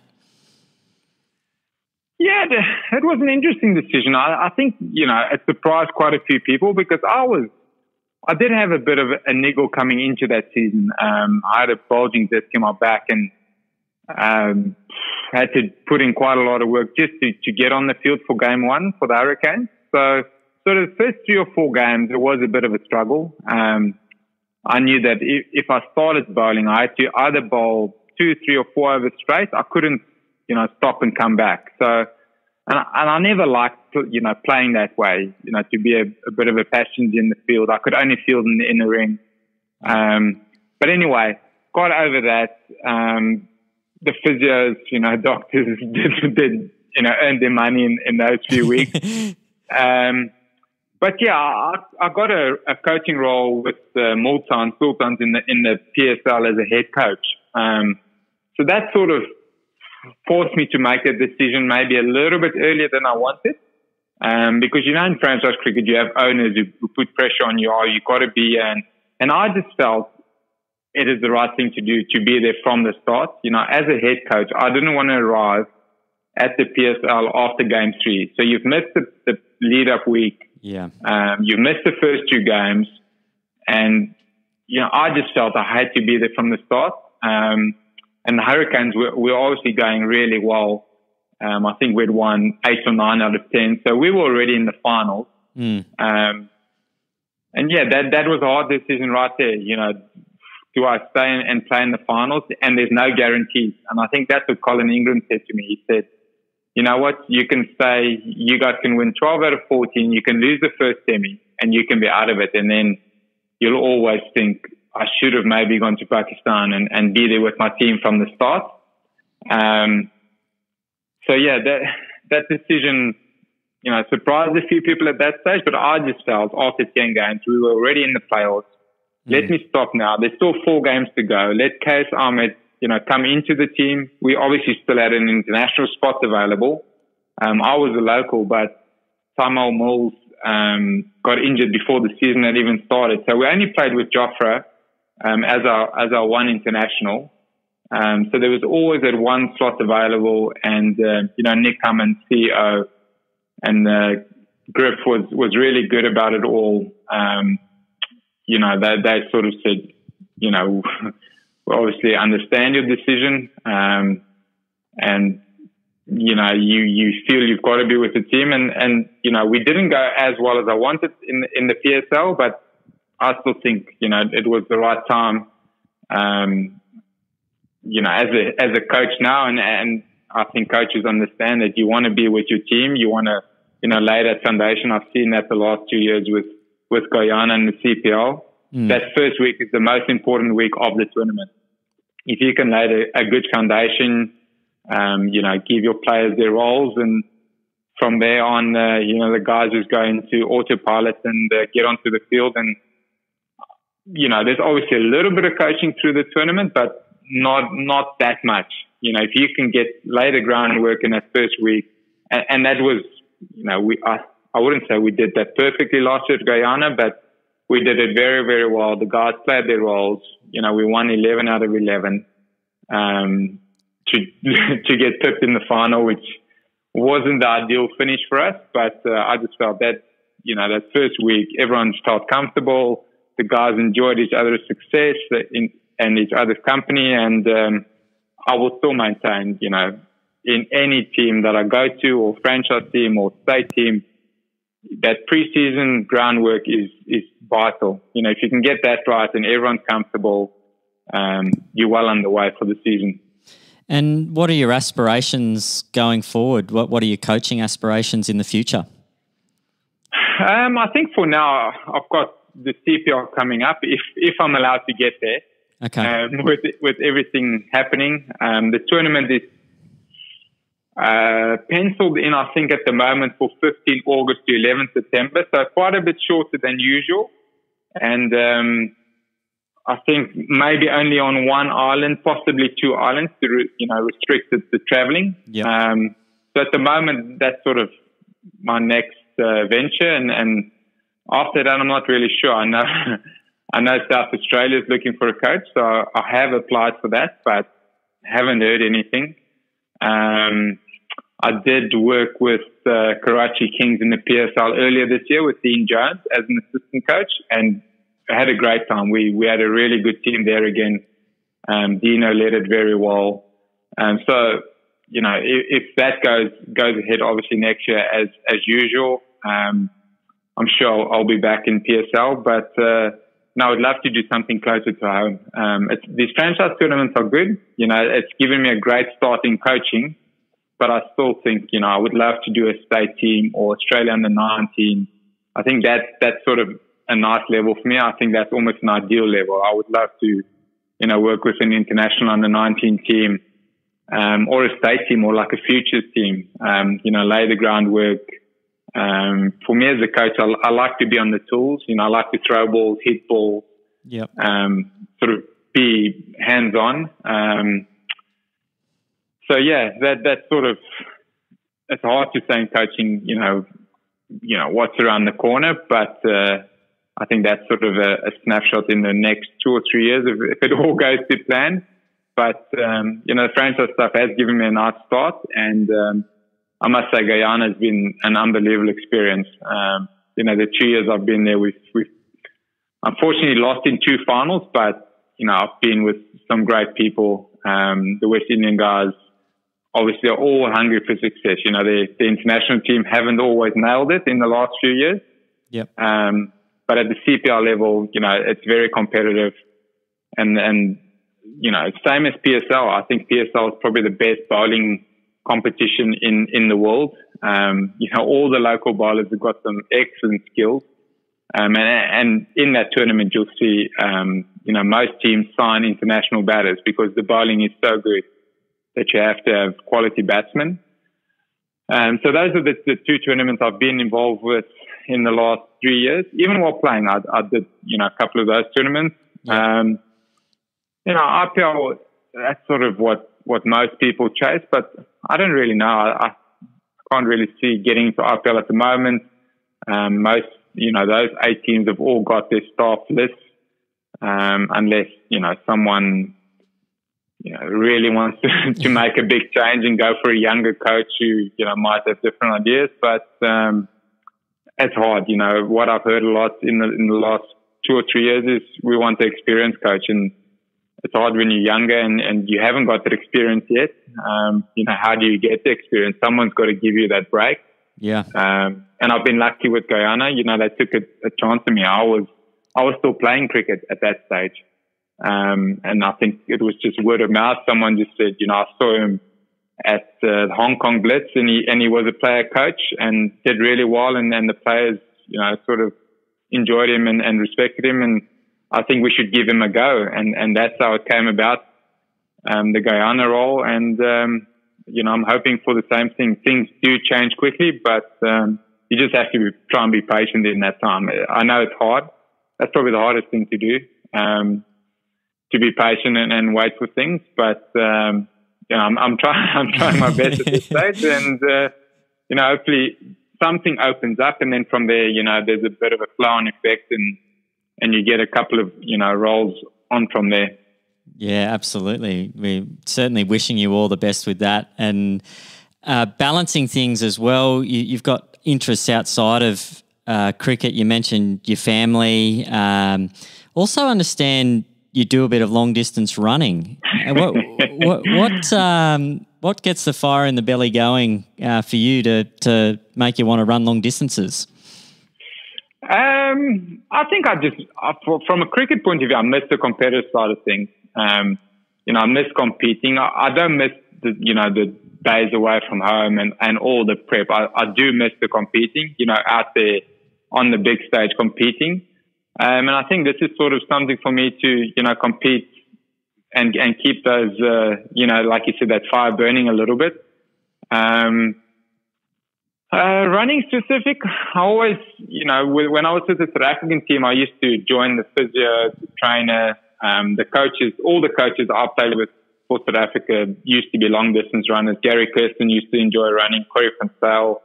Yeah, it was an interesting decision. I think, you know, it surprised quite a few people because I was I did have a bit of a niggle coming into that season. I had a bulging disc in my back and had to put in quite a lot of work just to get on the field for game one for the Hurricanes. So sort of the first 3 or 4 games, it was a bit of a struggle. I knew that if I started bowling, I had to either bowl 2, 3 or 4 overs straight. I couldn't, stop and come back. So, and I never liked, playing that way, to be a bit of a passenger in the field. I could only field in the ring. But anyway, got over that. The physios, doctors did earned their money in those few weeks. But yeah, I got a coaching role with Sultans in the PSL as a head coach. So that sort of forced me to make a decision maybe a little bit earlier than I wanted. Because, in franchise cricket, you have owners who put pressure on you. You've got to be, and I just felt it is the right thing to do, to be there from the start. As a head coach, I didn't want to arrive at the PSL after game 3. So you've missed the lead up week. Yeah. You've missed the first 2 games. And, I just felt I had to be there from the start. And the Hurricanes were obviously going really well. I think we'd won 8 or 9 out of 10. So we were already in the finals. And yeah, that was a hard decision right there. Do I stay and play in the finals? And there's no guarantees. And I think that's what Colin Ingram said to me. He said, you know what, you can stay, you guys can win 12 out of 14, you can lose the first semi, and you can be out of it. And then you'll always think, I should have maybe gone to Pakistan and be there with my team from the start. So yeah, that decision, surprised a few people at that stage, but I just felt after 10 games, we were already in the playoffs. Let me stop now. There's still 4 games to go. Let KS Ahmed, come into the team. We obviously still had an international spot available. I was a local, but Tamal Mills got injured before the season had even started. So we only played with Jofra as our one international. So there was always that one slot available, and Nick Cummins, CEO, and Griff was really good about it all. They sort of said, we obviously understand your decision, and you feel you've got to be with the team, and we didn't go as well as I wanted in the PSL, but I still think it was the right time. As a coach now, and I think coaches understand that you want to be with your team, you want to lay that foundation. I've seen that the last 2 years with Guyana and the CPL. That first week is the most important week of the tournament. If you can lay a good foundation, give your players their roles, and from there on, the guys who's going to autopilot and get onto the field. And, there's obviously a little bit of coaching through the tournament, but not that much. If you can lay the groundwork in that first week, and that was, I wouldn't say we did that perfectly last year at Guyana, but we did it very, very well. The guys played their roles. We won 11 out of 11 to get pipped in the final, which wasn't the ideal finish for us. But I just felt that, that first week, everyone felt comfortable. The guys enjoyed each other's success and each other's company. And I will still maintain, in any team that I go to, or franchise team or state team, that preseason groundwork is vital. If you can get that right and everyone's comfortable, you're well underway for the season. And what are your aspirations going forward? What are your coaching aspirations in the future? I think for now, I've got the CPL coming up, if I'm allowed to get there. Okay. With everything happening, the tournament is penciled in, I think, at the moment for 15 August to 11 September, so quite a bit shorter than usual. And I think maybe only on one island, possibly 2 islands, to restrict the traveling. Yep. So at the moment, that's sort of my next venture, and after that, I'm not really sure. I know South Australia is looking for a coach, so I have applied for that, but haven't heard anything. I did work with Karachi Kings in the PSL earlier this year with Dean Jones as an assistant coach, and had a great time. We had a really good team there again. Dino led it very well. So, you know, if that goes ahead, obviously next year as usual, I'm sure I'll be back in PSL. But no, I'd love to do something closer to home. These franchise tournaments are good. You know, it's given me a great start in coaching. But I still think, you know, I would love to do a state team or Australia under 19. I think that's sort of a nice level for me. I think that's almost an ideal level. I would love to, you know, work with an international under 19 team, or a state team or like a futures team, you know, lay the groundwork. For me as a coach, I like to be on the tools. You know, I like to throw balls, hit balls, yep. Sort of be hands-on. So yeah, that's sort of, it's hard to say in coaching, you know, what's around the corner, but, I think that's sort of a snapshot in the next 2 or 3 years if it all goes to plan. But, you know, the franchise stuff has given me a nice start, and, I must say Guyana has been an unbelievable experience. You know, the 2 years I've been there, we've unfortunately lost in 2 finals, but, you know, I've been with some great people. The West Indian guys, obviously, they're all hungry for success. You know, the international team haven't always nailed it in the last few years. Yep. But at the CPL level, you know, it's very competitive, and you know, same as PSL. I think PSL is probably the best bowling competition in the world. You know, all the local bowlers have got some excellent skills, and in that tournament, you'll see, you know, most teams sign international batters because the bowling is so good that you have to have quality batsmen. So those are the 2 tournaments I've been involved with in the last 3 years. Even while playing, I did, you know, a couple of those tournaments. Yeah. You know, IPL, that's sort of what most people chase, but I don't really know. I can't really see getting to IPL at the moment. Most, you know, those 8 teams have all got their staff lists, unless, you know, someone, you know, really wants to make a big change and go for a younger coach who, you know, might have different ideas. But it's hard. You know, what I've heard a lot in the last 2 or 3 years is we want the experienced coach, and it's hard when you're younger and you haven't got that experience yet. You know, how do you get the experience? Someone's got to give you that break. Yeah. And I've been lucky with Guyana. You know, they took a chance on me. I was still playing cricket at that stage. And I think it was just word of mouth. Someone just said, you know, I saw him at the Hong Kong Blitz, and he was a player coach and did really well. And the players, you know, sort of enjoyed him and respected him. And I think we should give him a go. And that's how it came about, the Guyana role. And, you know, I'm hoping for the same thing. Things do change quickly, but, you just have to try and be patient in that time. I know it's hard. That's probably the hardest thing to do. To be patient and wait for things, but you know, I'm trying my best at this stage, and you know, hopefully something opens up, and then from there, you know, there's a bit of a flow-on effect, and you get a couple of, you know, roles on from there. Yeah, absolutely. We're certainly wishing you all the best with that, and balancing things as well. You've got interests outside of cricket. You mentioned your family. Also, understand you do a bit of long distance running. What gets the fire in the belly going for you to make you want to run long distances? I think from a cricket point of view, I miss the competitive side of things. You know, I miss competing. I don't miss the days away from home and all the prep. I do miss the competing, you know, out there on the big stage competing. And I think this is sort of something for me to, you know, compete and keep those, you know, like you said, that fire burning a little bit. Running specific, I always, you know, when I was with the South African team, I used to join the physio, the trainer, the coaches, all the coaches I played with for South Africa used to be long distance runners. Gary Kirsten used to enjoy running, Corey van Zyl.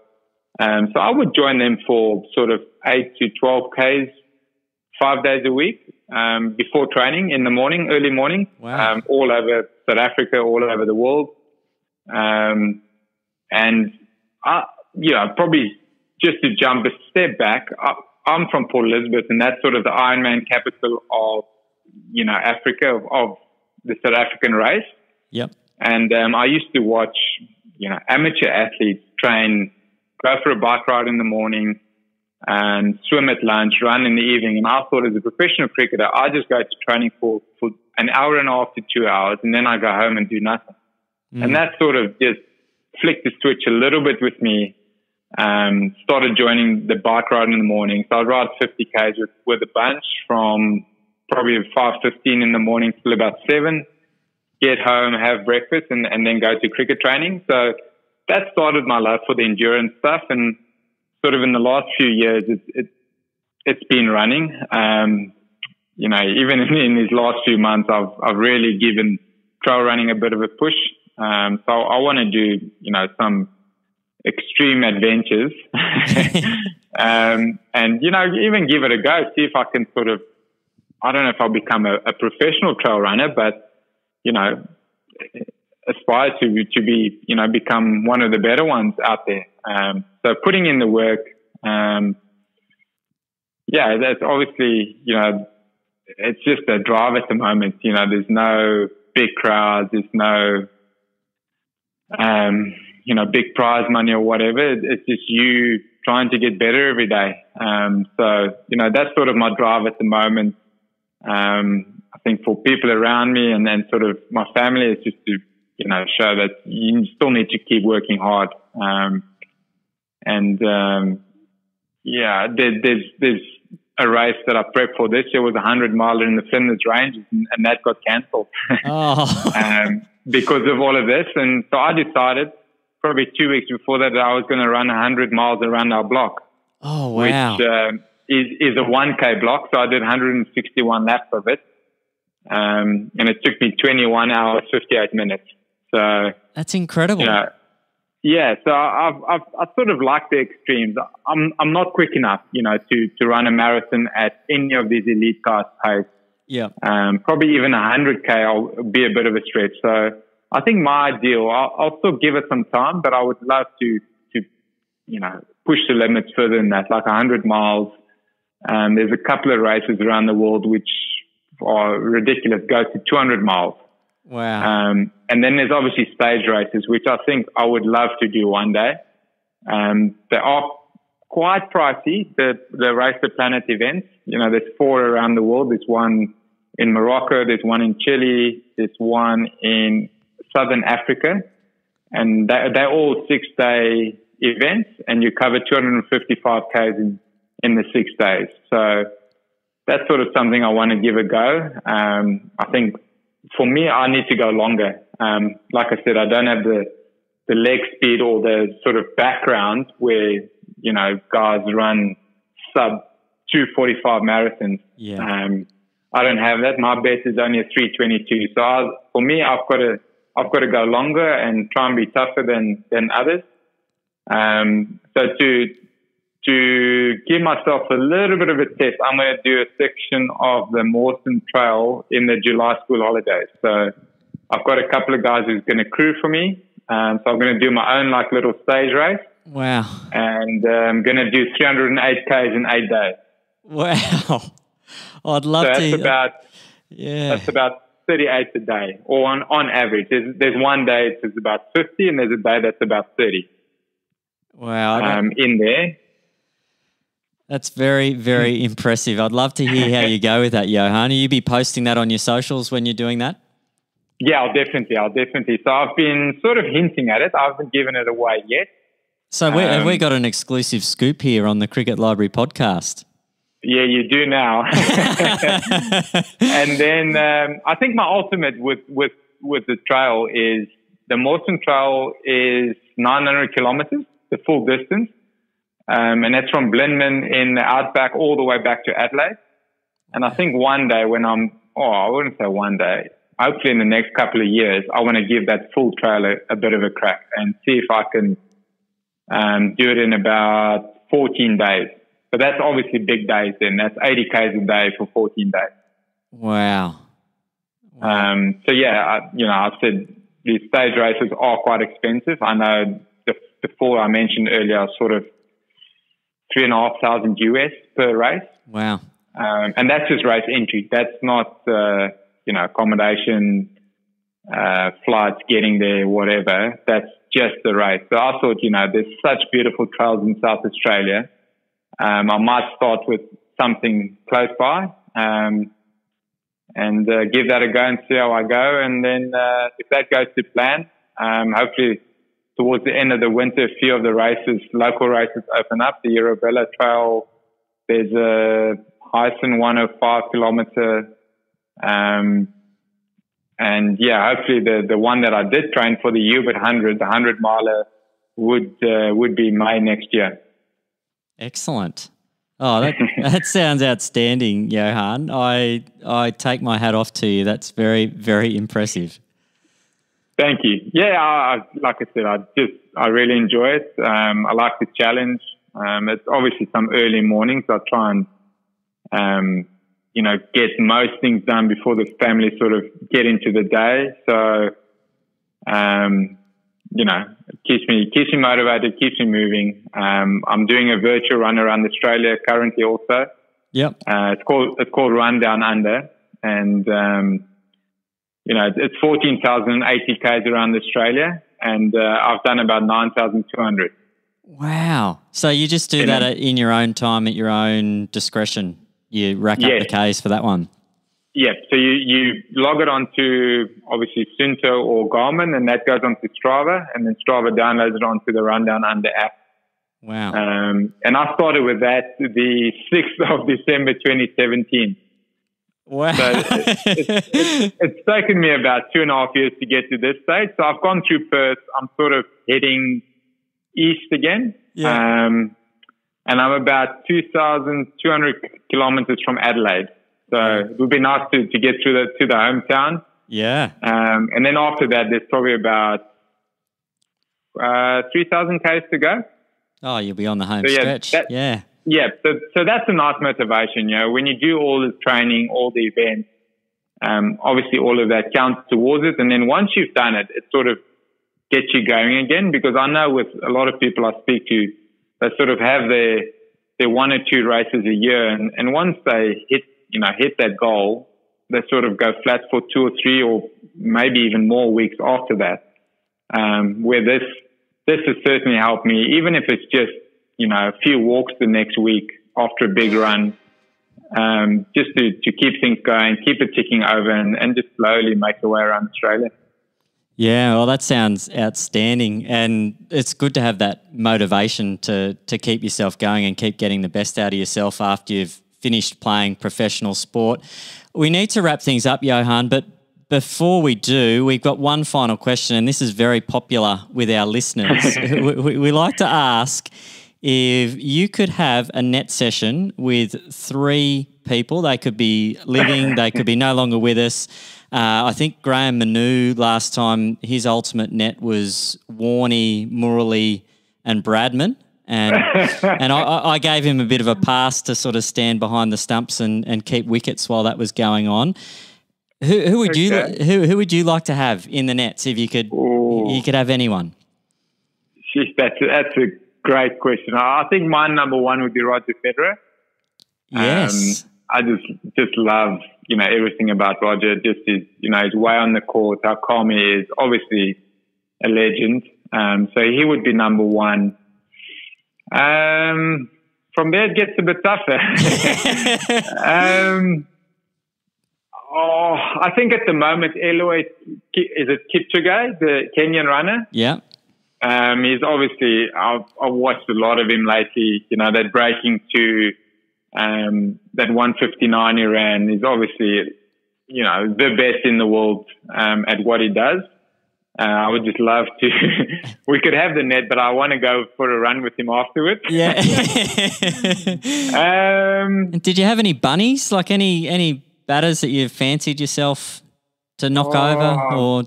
So I would join them for sort of 8 to 12 Ks, 5 days a week, before training in the morning, early morning. Wow. All over South Africa, all over the world. And you know, probably just to jump a step back, I'm from Port Elizabeth, and that's sort of the Ironman capital of, Africa, of the South African race. Yep. And I used to watch, amateur athletes train, go for a bike ride in the morning, and swim at lunch, run in the evening. And I thought, as a professional cricketer, I just go to training for an hour and a half to 2 hours, and then I go home and do nothing. And that sort of just flicked the switch a little bit with me. Started joining the bike ride in the morning. So I'd ride 50 Ks with a bunch from probably 5:15 in the morning till about 7, get home, have breakfast, and then go to cricket training. So that started my love for the endurance stuff. And sort of in the last few years, it's been running. Even in these last few months, I've really given trail running a bit of a push. So I want to do, some extreme adventures and, even give it a go, see if I can sort of, I don't know if I'll become a professional trail runner, but, aspire to be, become one of the better ones out there. So putting in the work, that's obviously, it's just a drive at the moment. There's no big crowds, there's no, big prize money or whatever. It's just you trying to get better every day. So, that's sort of my drive at the moment. I think for people around me and then sort of my family, it's just to, show that you still need to keep working hard. There's a race that I prepped for this year was 100-miler in the Flinders Ranges, and that got cancelled because of all of this. And so I decided probably 2 weeks before that I was going to run 100 miles around our block. Oh, wow. Which is a 1K block. So I did 161 laps of it. And it took me 21 hours, 58 minutes. So that's incredible. Yeah. So I sort of like the extremes. I'm not quick enough, to run a marathon at any of these elite guys' pace. Yeah. Probably even 100K will be a bit of a stretch. So I think my ideal, I'll still give it some time, but I would love to push the limits further than that, like 100 miles. There's a couple of races around the world which are ridiculous, go to 200 miles. Wow. And then there's obviously stage races, which I think I would love to do one day. They are quite pricey, the Race the Planet events. There's 4 around the world. There's one in Morocco, there's one in Chile, there's one in Southern Africa, and they're all 6-day events, and you cover 255 Ks in the 6 days. So that's sort of something I want to give a go. I think for me, I need to go longer. Like I said, I don't have the leg speed or the sort of background where, guys run sub 245 marathons. Yeah. I don't have that. My best is only a 322. So for me, I've got to go longer and try and be tougher than others. So to give myself a little bit of a test, I'm going to do a section of the Mawson Trail in the July school holidays. So I've got a couple of guys who's going to crew for me. So I'm going to do my own little stage race. Wow. And I'm going to do 308 Ks in 8 days. Wow. I'd love to. That's about 38 a day, or on average. There's one day it's about 50, and there's a day that's about 30. Wow. In there. That's very, very impressive. I'd love to hear how you go with that, Johan. Will you be posting that on your socials when you're doing that? Yeah, I'll definitely. So I've been sort of hinting at it. I haven't given it away yet. So have we got an exclusive scoop here on the Cricket Library podcast? Yeah, you do now. And then I think my ultimate with the trail is the Mawson Trail is 900 kilometers, the full distance. And that's from Blenheim in the outback all the way back to Adelaide. And I think one day when I wouldn't say one day, hopefully in the next couple of years, I want to give that full trail a bit of a crack and see if I can do it in about 14 days. But that's obviously big days then. That's 80 Ks a day for 14 days. Wow. So yeah, I said these stage races are quite expensive. I know the 4 I mentioned earlier are sort of $3,500 US per race. Wow. And that's just race entry. That's not, accommodation, flights, getting there, whatever. That's just the race. So I thought, there's such beautiful trails in South Australia. I might start with something close by, and give that a go and see how I go. And then, if that goes to plan, hopefully towards the end of the winter, a few of the races, local races open up. The Eurobella Trail, there's a Hyson 105 kilometer, and yeah, hopefully the one that I did train for the Hubert 100, the 100 miler, would be May next year. Excellent. Oh, that sounds outstanding, Johan. I take my hat off to you. That's very, very impressive. Thank you. Yeah, like I said, I really enjoy it. I like the challenge. It's obviously some early mornings. I try and get most things done before the family sort of get into the day. So, it keeps me motivated, keeps me moving. I'm doing a virtual run around Australia currently also. Yep. It's called Run Down Under, and it's 14,080 k's around Australia, and I've done about 9,200. Wow! So you just do that in your own time, at your own discretion. You rack up the k's for that one. Yeah, so you log it onto, obviously, Sunto or Garmin, and that goes onto Strava, and then Strava downloads it onto the Rundown Under app. Wow. And I started with that the 6th of December 2017. Wow. So it's taken me about 2.5 years to get to this stage. So I've gone through Perth. I'm sort of heading east again. Yeah. And I'm about 2,200 kilometers from Adelaide. So it would be nice to get to the hometown. Yeah. And then after that, there's probably about 3,000 k's to go. Oh, you'll be on the home stretch. Yeah. Yeah. So that's a nice motivation. When you do all this training, all the events, obviously all of that counts towards it. And then once you've done it, it sort of gets you going again. Because I know with a lot of people I speak to, they sort of have their 1 or 2 races a year, and once they hit that goal, they sort of go flat for 2 or 3 or maybe even more weeks after that. Where this has certainly helped me, even if it's just a few walks the next week after a big run, just to keep things going, keep it ticking over, and just slowly make your way around Australia. Yeah, well, that sounds outstanding, and it's good to have that motivation to keep yourself going and keep getting the best out of yourself after you've finished playing professional sport. We need to wrap things up, Johan, but before we do, we've got one final question, and this is very popular with our listeners. we like to ask if you could have a net session with 3 people. They could be living, they could be no longer with us. I think Graham Manu last time, his ultimate net was Warney, Murali and Bradman. And I gave him a bit of a pass to sort of stand behind the stumps and keep wickets while that was going on. Who would you like to have in the nets if you could have anyone? Jeez, that's a great question. I think my number 1 would be Roger Federer. Yes. I just love, everything about Roger. Just his way on the court, how calm he is. Obviously a legend. So he would be number 1. From there it gets a bit tougher. I think at the moment, Eloy, is it Kipchoge, the Kenyan runner? Yeah. He's obviously, I've watched a lot of him lately. That breaking to that 159 he ran is obviously, the best in the world at what he does. I would just love to. We could have the net, but I want to go for a run with him afterwards. Yeah. Did you have any bunnies, like any batters that you fancied yourself to knock over? Or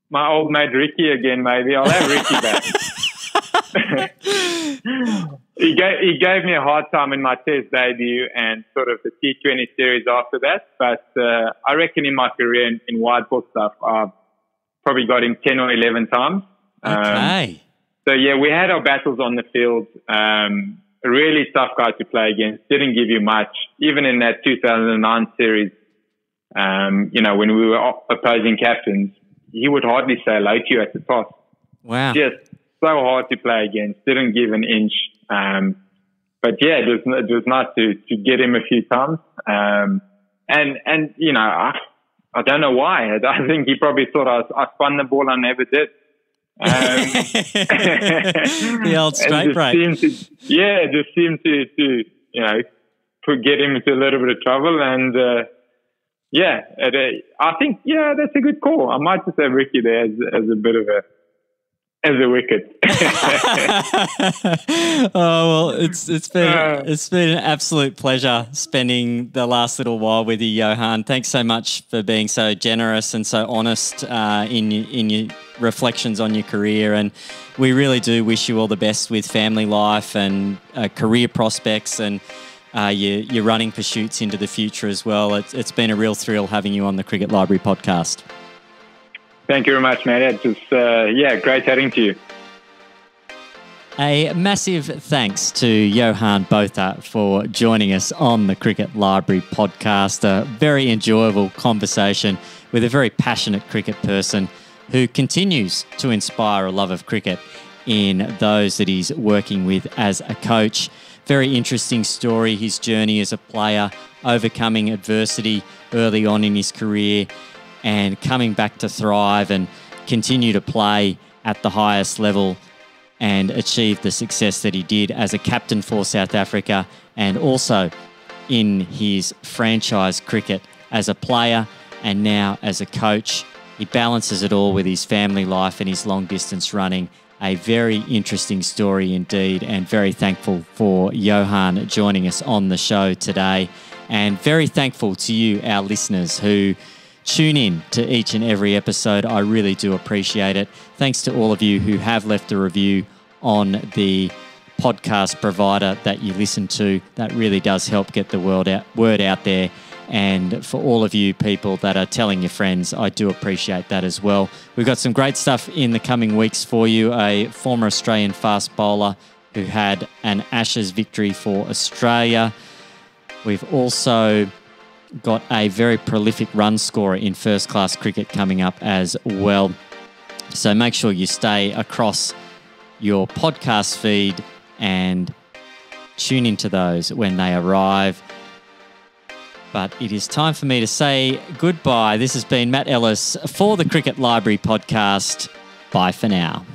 my old mate Ricky again, maybe. I'll have Ricky back. He gave me a hard time in my Test debut and sort of the T20 series after that. But I reckon in my career in white ball stuff, I've probably got him 10 or 11 times. Okay. So, yeah, we had our battles on the field. a really tough guy to play against. Didn't give you much. Even in that 2009 series, when we were opposing captains, he would hardly say hello to you at the toss. Wow. Just so hard to play against. Didn't give an inch. But yeah, it was nice to get him a few times. I don't know why. I think he probably thought I spun the ball and never did. The old straight break. It just seemed to get him into a little bit of trouble. And I think that's a good call. I might just have Ricky there as a bit of a wicket. Oh well, it's been an absolute pleasure spending the last little while with you, Johan. Thanks so much for being so generous and so honest in your reflections on your career, and we really do wish you all the best with family life and career prospects and your running pursuits into the future as well. It's been a real thrill having you on the Cricket Library podcast. Thank you very much, man. It's just, great chatting to you. A massive thanks to Johan Botha for joining us on the Cricket Library podcast. A very enjoyable conversation with a very passionate cricket person who continues to inspire a love of cricket in those that he's working with as a coach. Very interesting story, his journey as a player, overcoming adversity early on in his career, and coming back to thrive and continue to play at the highest level and achieve the success that he did as a captain for South Africa and also in his franchise cricket as a player and now as a coach. He balances it all with his family life and his long-distance running. A very interesting story indeed, and very thankful for Johan joining us on the show today, and very thankful to you, our listeners, who tune in to each and every episode. I really do appreciate it. Thanks to all of you who have left a review on the podcast provider that you listen to. That really does help get the word out there. And for all of you people that are telling your friends, I do appreciate that as well. We've got some great stuff in the coming weeks for you. A former Australian fast bowler who had an Ashes victory for Australia. We've also got a very prolific run scorer in first-class cricket coming up as well. So make sure you stay across your podcast feed and tune into those when they arrive. But it is time for me to say goodbye. This has been Matt Ellis for the Cricket Library podcast. Bye for now.